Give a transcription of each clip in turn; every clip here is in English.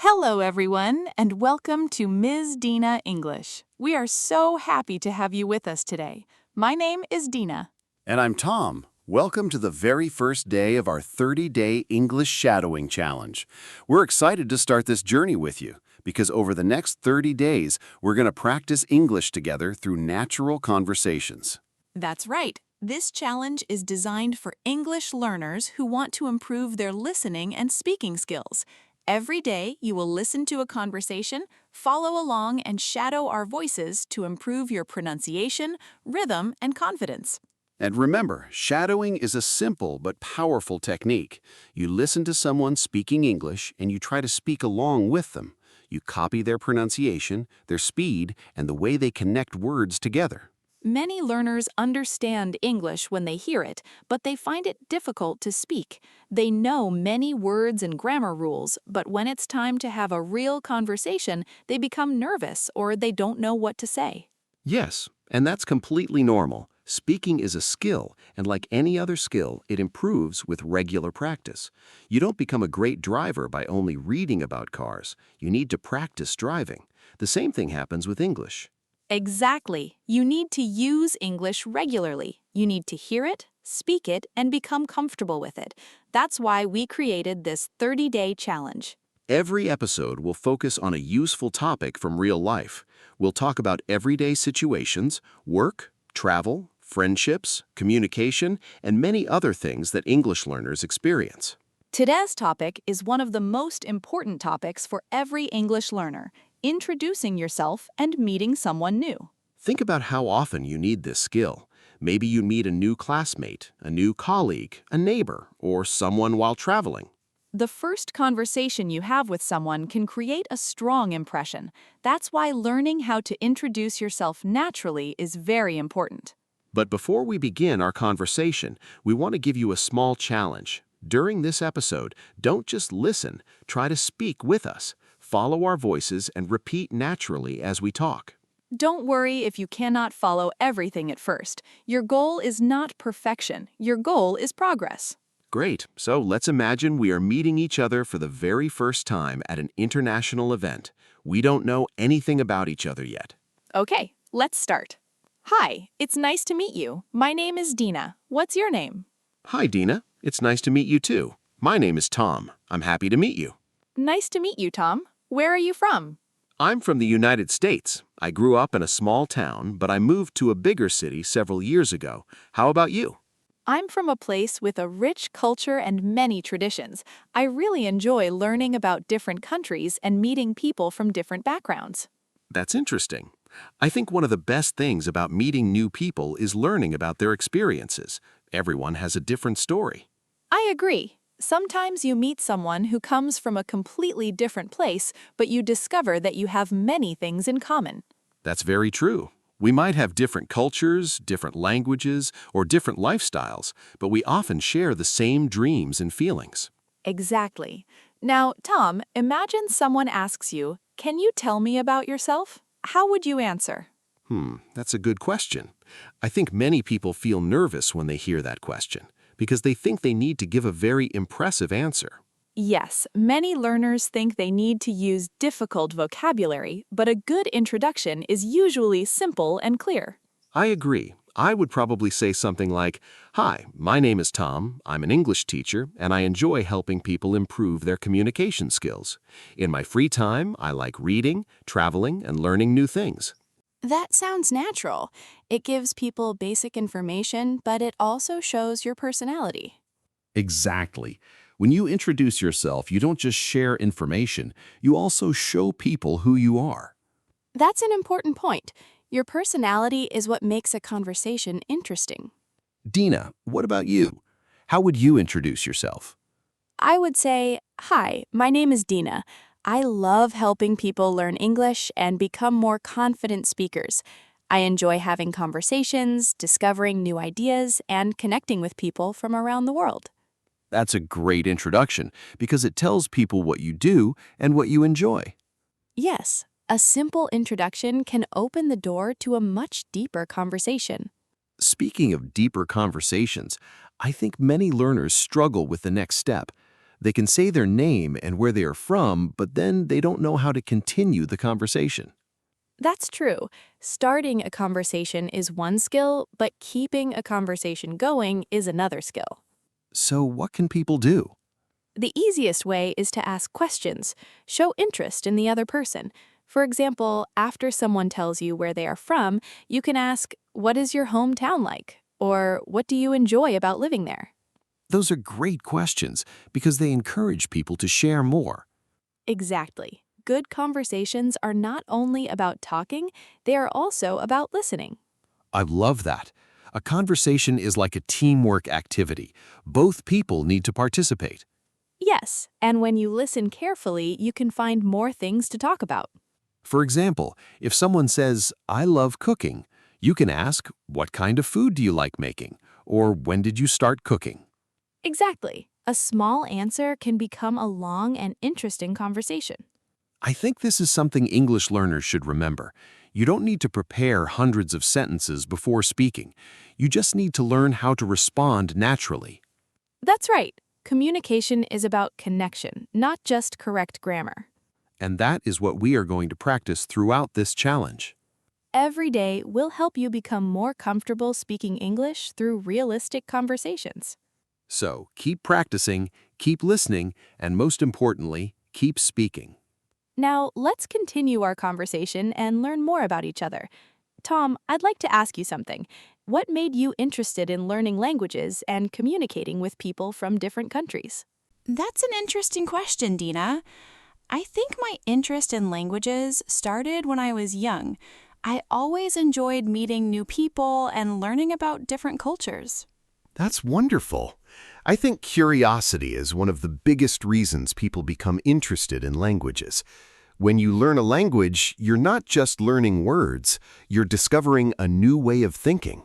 Hello, everyone, and welcome to Ms. Dina English. We are so happy to have you with us today. My name is Dina. And I'm Tom. Welcome to the very first day of our 30-day English Shadowing Challenge. We're excited to start this journey with you because over the next 30 days, we're going to practice English together through natural conversations. That's right. This challenge is designed for English learners who want to improve their listening and speaking skills. Every day, you will listen to a conversation, follow along, and shadow our voices to improve your pronunciation, rhythm, and confidence. And remember, shadowing is a simple but powerful technique. You listen to someone speaking English and you try to speak along with them. You copy their pronunciation, their speed, and the way they connect words together. Many learners understand English when they hear it, but they find it difficult to speak. They know many words and grammar rules, but when it's time to have a real conversation, they become nervous or they don't know what to say. Yes, and that's completely normal. Speaking is a skill, and like any other skill, it improves with regular practice. You don't become a great driver by only reading about cars. You need to practice driving. The same thing happens with English. Exactly. You need to use English regularly. You need to hear it, speak it, and become comfortable with it. That's why we created this 30-day challenge. Every episode will focus on a useful topic from real life. We'll talk about everyday situations, work, travel, friendships, communication, and many other things that English learners experience. Today's topic is one of the most important topics for every English learner: introducing yourself and meeting someone new. Think about how often you need this skill. Maybe you meet a new classmate, a new colleague, a neighbor, or someone while traveling. The first conversation you have with someone can create a strong impression. That's why learning how to introduce yourself naturally is very important. But before we begin our conversation, we want to give you a small challenge. During this episode, don't just listen, try to speak with us. Follow our voices and repeat naturally as we talk. Don't worry if you cannot follow everything at first. Your goal is not perfection. Your goal is progress. Great, so let's imagine we are meeting each other for the very first time at an international event. We don't know anything about each other yet. Okay, let's start. Hi, it's nice to meet you. My name is Dina. What's your name? Hi, Dina. It's nice to meet you too. My name is Tom. I'm happy to meet you. Nice to meet you, Tom. Where are you from? I'm from the United States. I grew up in a small town, but I moved to a bigger city several years ago. How about you? I'm from a place with a rich culture and many traditions. I really enjoy learning about different countries and meeting people from different backgrounds. That's interesting. I think one of the best things about meeting new people is learning about their experiences. Everyone has a different story. I agree. Sometimes you meet someone who comes from a completely different place, but you discover that you have many things in common. That's very true. We might have different cultures, different languages, or different lifestyles, but we often share the same dreams and feelings. Exactly. Now, Tom, imagine someone asks you, "Can you tell me about yourself?" How would you answer? That's a good question. I think many people feel nervous when they hear that question because they think they need to give a very impressive answer. Yes, many learners think they need to use difficult vocabulary, but a good introduction is usually simple and clear. I agree. I would probably say something like, "Hi, my name is Tom. I'm an English teacher, and I enjoy helping people improve their communication skills. In my free time, I like reading, traveling, and learning new things." That sounds natural. It gives people basic information, but it also shows your personality. Exactly. When you introduce yourself, you don't just share information, you also show people who you are. That's an important point. Your personality is what makes a conversation interesting. Dina, what about you? How would you introduce yourself? I would say, "Hi, my name is Dina. I love helping people learn English and become more confident speakers. I enjoy having conversations, discovering new ideas, and connecting with people from around the world." That's a great introduction because it tells people what you do and what you enjoy. Yes, a simple introduction can open the door to a much deeper conversation. Speaking of deeper conversations, I think many learners struggle with the next step. They can say their name and where they are from, but then they don't know how to continue the conversation. That's true. Starting a conversation is one skill, but keeping a conversation going is another skill. So what can people do? The easiest way is to ask questions, show interest in the other person. For example, after someone tells you where they are from, you can ask, "What is your hometown like?" Or, "What do you enjoy about living there?" Those are great questions because they encourage people to share more. Exactly. Good conversations are not only about talking, they are also about listening. I love that. A conversation is like a teamwork activity. Both people need to participate. Yes, and when you listen carefully, you can find more things to talk about. For example, if someone says, "I love cooking," you can ask, "What kind of food do you like making?" Or "When did you start cooking?" Exactly. A small answer can become a long and interesting conversation. I think this is something English learners should remember. You don't need to prepare hundreds of sentences before speaking. You just need to learn how to respond naturally. That's right. Communication is about connection, not just correct grammar. And that is what we are going to practice throughout this challenge. Every day will help you become more comfortable speaking English through realistic conversations. So keep practicing, keep listening, and most importantly, keep speaking. Now, let's continue our conversation and learn more about each other. Tom, I'd like to ask you something. What made you interested in learning languages and communicating with people from different countries? That's an interesting question, Dina. I think my interest in languages started when I was young. I always enjoyed meeting new people and learning about different cultures. That's wonderful. I think curiosity is one of the biggest reasons people become interested in languages. When you learn a language, you're not just learning words, you're discovering a new way of thinking.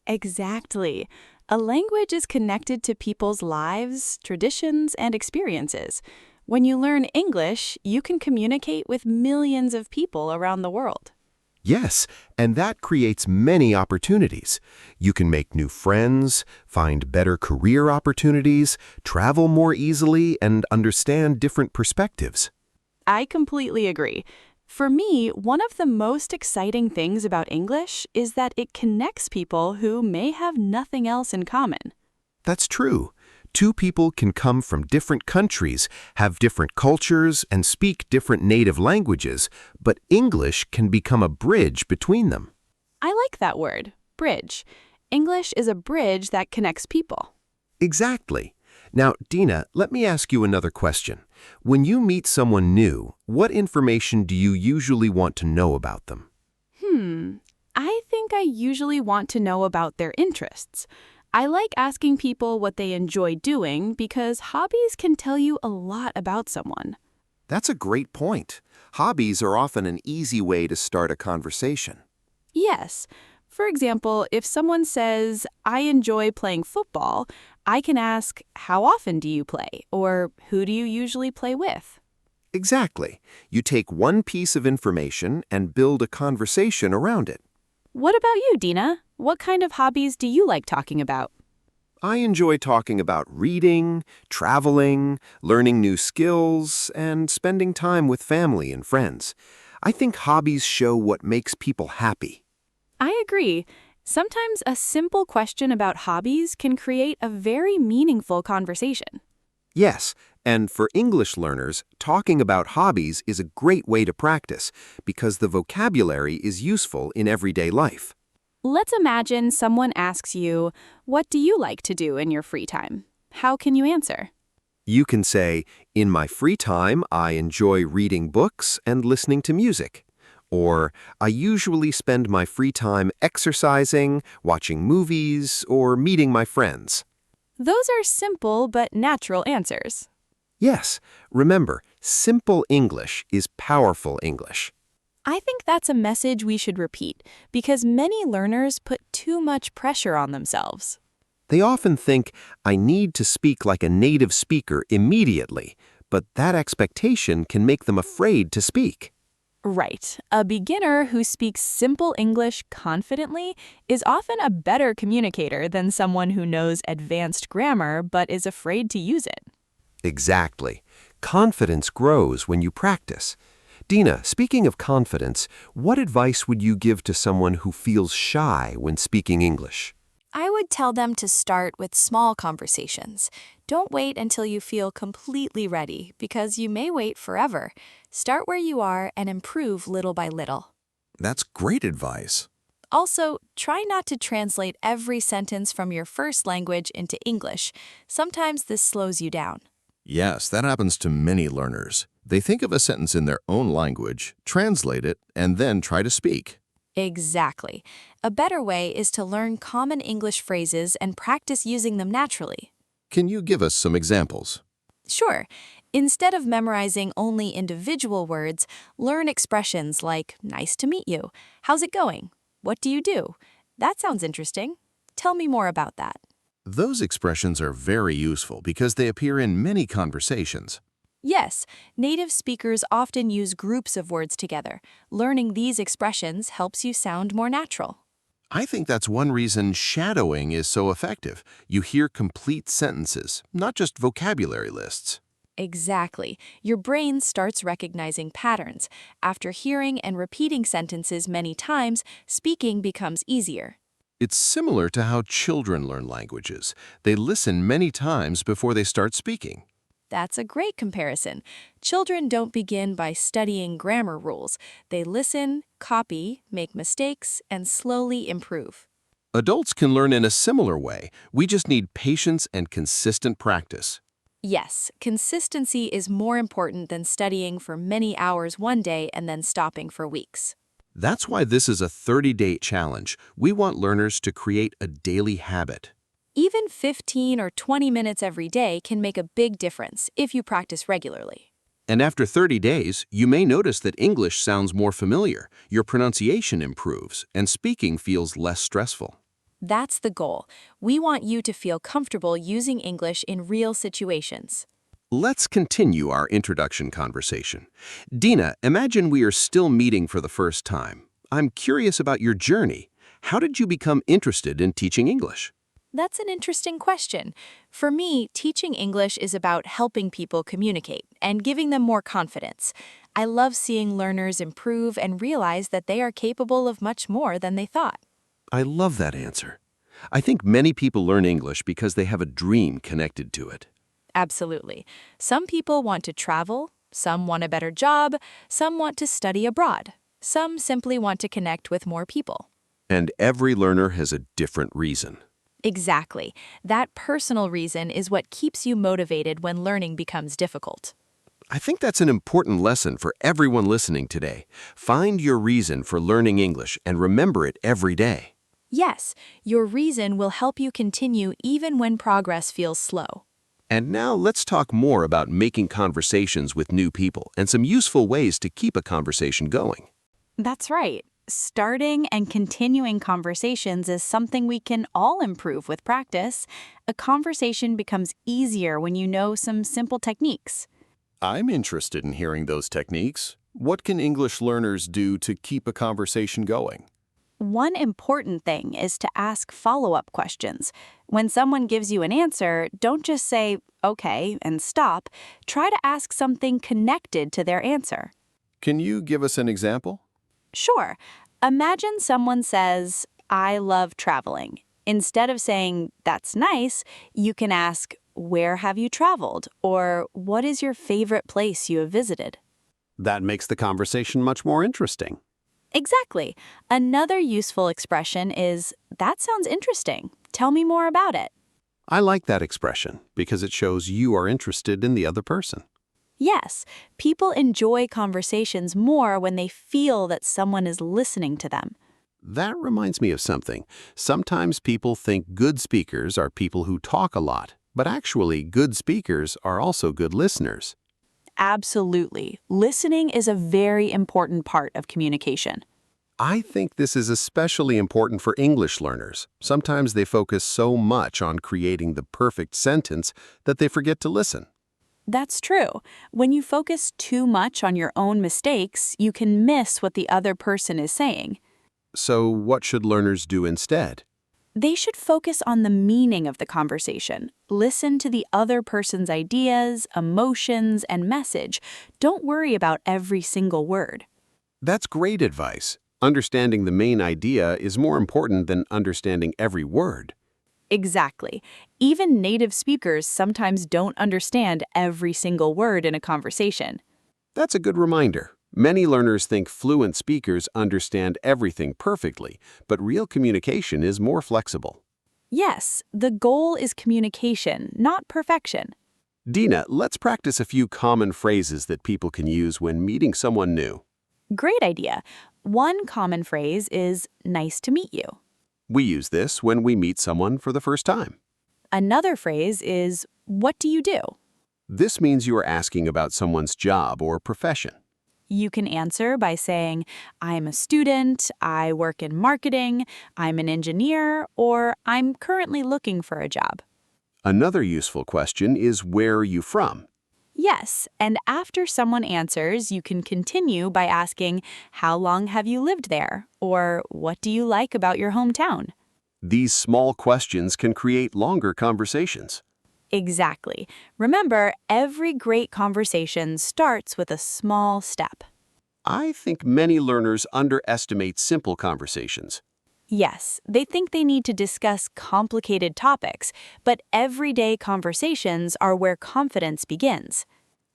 Exactly. A language is connected to people's lives, traditions, and experiences. When you learn English, you can communicate with millions of people around the world. Yes, and that creates many opportunities. You can make new friends, find better career opportunities, travel more easily, and understand different perspectives. I completely agree. For me, one of the most exciting things about English is that it connects people who may have nothing else in common. That's true. Two people can come from different countries, have different cultures, and speak different native languages, but English can become a bridge between them. I like that word, bridge. English is a bridge that connects people. Exactly. Now, Dina, let me ask you another question. When you meet someone new, what information do you usually want to know about them? I think I usually want to know about their interests. I like asking people what they enjoy doing because hobbies can tell you a lot about someone. That's a great point. Hobbies are often an easy way to start a conversation. Yes. For example, if someone says, "I enjoy playing football," I can ask, "How often do you play?" Or "Who do you usually play with?" Exactly. You take one piece of information and build a conversation around it. What about you, Dina? What kind of hobbies do you like talking about? I enjoy talking about reading, traveling, learning new skills, and spending time with family and friends. I think hobbies show what makes people happy. I agree. Sometimes a simple question about hobbies can create a very meaningful conversation. Yes, and for English learners, talking about hobbies is a great way to practice because the vocabulary is useful in everyday life. Let's imagine someone asks you, "What do you like to do in your free time?" How can you answer? You can say, "In my free time, I enjoy reading books and listening to music." Or, "I usually spend my free time exercising, watching movies, or meeting my friends." Those are simple but natural answers. Yes, remember, simple English is powerful English. I think that's a message we should repeat because many learners put too much pressure on themselves. They often think, "I need to speak like a native speaker immediately," but that expectation can make them afraid to speak. Right. A beginner who speaks simple English confidently is often a better communicator than someone who knows advanced grammar but is afraid to use it. Exactly. Confidence grows when you practice. Dina, speaking of confidence, what advice would you give to someone who feels shy when speaking English? I would tell them to start with small conversations. Don't wait until you feel completely ready, because you may wait forever. Start where you are and improve little by little. That's great advice. Also, try not to translate every sentence from your first language into English. Sometimes this slows you down. Yes, that happens to many learners. They think of a sentence in their own language, translate it, and then try to speak. Exactly. A better way is to learn common English phrases and practice using them naturally. Can you give us some examples? Sure. Instead of memorizing only individual words, learn expressions like nice to meet you, how's it going, what do you do? That sounds interesting. Tell me more about that. Those expressions are very useful because they appear in many conversations. Yes, native speakers often use groups of words together. Learning these expressions helps you sound more natural. I think that's one reason shadowing is so effective. You hear complete sentences, not just vocabulary lists. Exactly. Your brain starts recognizing patterns. After hearing and repeating sentences many times, speaking becomes easier. It's similar to how children learn languages. They listen many times before they start speaking. That's a great comparison. Children don't begin by studying grammar rules. They listen, copy, make mistakes, and slowly improve. Adults can learn in a similar way. We just need patience and consistent practice. Yes, consistency is more important than studying for many hours one day and then stopping for weeks. That's why this is a 30-day challenge. We want learners to create a daily habit. Even 15 or 20 minutes every day can make a big difference if you practice regularly. And after 30 days, you may notice that English sounds more familiar, your pronunciation improves, and speaking feels less stressful. That's the goal. We want you to feel comfortable using English in real situations. Let's continue our introduction conversation. Dina, imagine we are still meeting for the first time. I'm curious about your journey. How did you become interested in teaching English? That's an interesting question. For me, teaching English is about helping people communicate and giving them more confidence. I love seeing learners improve and realize that they are capable of much more than they thought. I love that answer. I think many people learn English because they have a dream connected to it. Absolutely. Some people want to travel, some want a better job, some want to study abroad, some simply want to connect with more people. And every learner has a different reason. Exactly. That personal reason is what keeps you motivated when learning becomes difficult. I think that's an important lesson for everyone listening today. Find your reason for learning English and remember it every day. Yes, your reason will help you continue even when progress feels slow. And now let's talk more about making conversations with new people and some useful ways to keep a conversation going. That's right. Starting and continuing conversations is something we can all improve with practice. A conversation becomes easier when you know some simple techniques. I'm interested in hearing those techniques. What can English learners do to keep a conversation going? One important thing is to ask follow-up questions. When someone gives you an answer, don't just say, okay, and stop. Try to ask something connected to their answer. Can you give us an example? Sure. Imagine someone says, I love traveling. Instead of saying, that's nice, you can ask, where have you traveled? Or what is your favorite place you have visited? That makes the conversation much more interesting. Exactly. Another useful expression is, that sounds interesting. Tell me more about it. I like that expression because it shows you are interested in the other person. Yes, people enjoy conversations more when they feel that someone is listening to them. That reminds me of something. Sometimes people think good speakers are people who talk a lot, but actually good speakers are also good listeners. Absolutely. Listening is a very important part of communication. I think this is especially important for English learners. Sometimes they focus so much on creating the perfect sentence that they forget to listen. That's true. When you focus too much on your own mistakes, you can miss what the other person is saying. So what should learners do instead? They should focus on the meaning of the conversation. Listen to the other person's ideas, emotions, and message. Don't worry about every single word. That's great advice. Understanding the main idea is more important than understanding every word. Exactly. Even native speakers sometimes don't understand every single word in a conversation. That's a good reminder. Many learners think fluent speakers understand everything perfectly, but real communication is more flexible. Yes, the goal is communication, not perfection. Dina, let's practice a few common phrases that people can use when meeting someone new. Great idea. One common phrase is nice to meet you. We use this when we meet someone for the first time. Another phrase is what do you do? This means you are asking about someone's job or profession. You can answer by saying, I'm a student, I work in marketing, I'm an engineer, or I'm currently looking for a job. Another useful question is where are you from? Yes, and after someone answers, you can continue by asking, how long have you lived there? Or what do you like about your hometown? These small questions can create longer conversations. Exactly. Remember, every great conversation starts with a small step. I think many learners underestimate simple conversations. Yes, they think they need to discuss complicated topics, but everyday conversations are where confidence begins.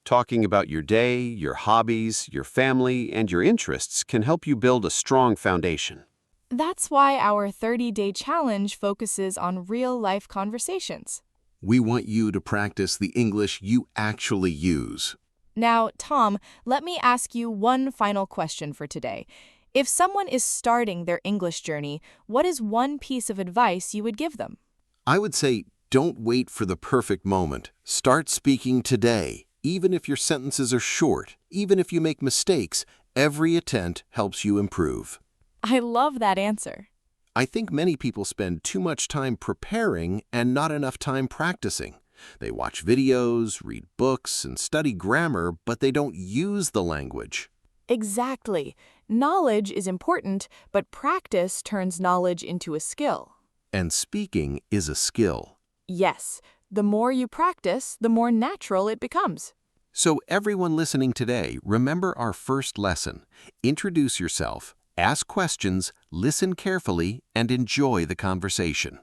Talking about your day, your hobbies, your family, and your interests can help you build a strong foundation. That's why our 30-day challenge focuses on real-life conversations. We want you to practice the English you actually use. Now, Tom, let me ask you one final question for today. If someone is starting their English journey, what is one piece of advice you would give them? I would say, don't wait for the perfect moment. Start speaking today. Even if your sentences are short, even if you make mistakes, every attempt helps you improve. I love that answer. I think many people spend too much time preparing and not enough time practicing. They watch videos, read books, and study grammar, but they don't use the language. Exactly. Knowledge is important, but practice turns knowledge into a skill. And speaking is a skill. Yes, the more you practice, the more natural it becomes. So everyone listening today, remember our first lesson. Introduce yourself, ask questions, listen carefully, and enjoy the conversation.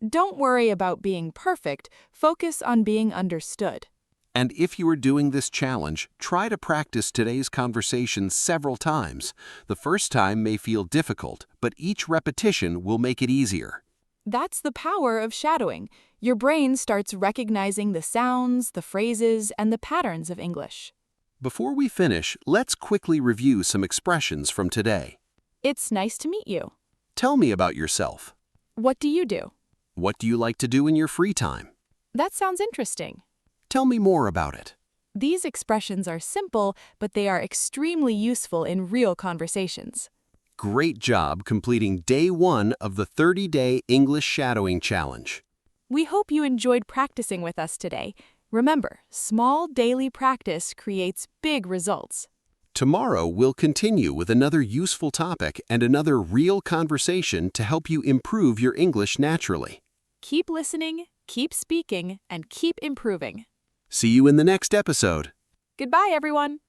Don't worry about being perfect, focus on being understood. And if you are doing this challenge, try to practice today's conversation several times. The first time may feel difficult, but each repetition will make it easier. That's the power of shadowing. Your brain starts recognizing the sounds, the phrases, and the patterns of English. Before we finish, let's quickly review some expressions from today. It's nice to meet you. Tell me about yourself. What do you do? What do you like to do in your free time? That sounds interesting. Tell me more about it. These expressions are simple, but they are extremely useful in real conversations. Great job completing day 1 of the 30-day English Shadowing Challenge. We hope you enjoyed practicing with us today. Remember, small daily practice creates big results. Tomorrow, we'll continue with another useful topic and another real conversation to help you improve your English naturally. Keep listening, keep speaking, and keep improving. See you in the next episode. Goodbye, everyone.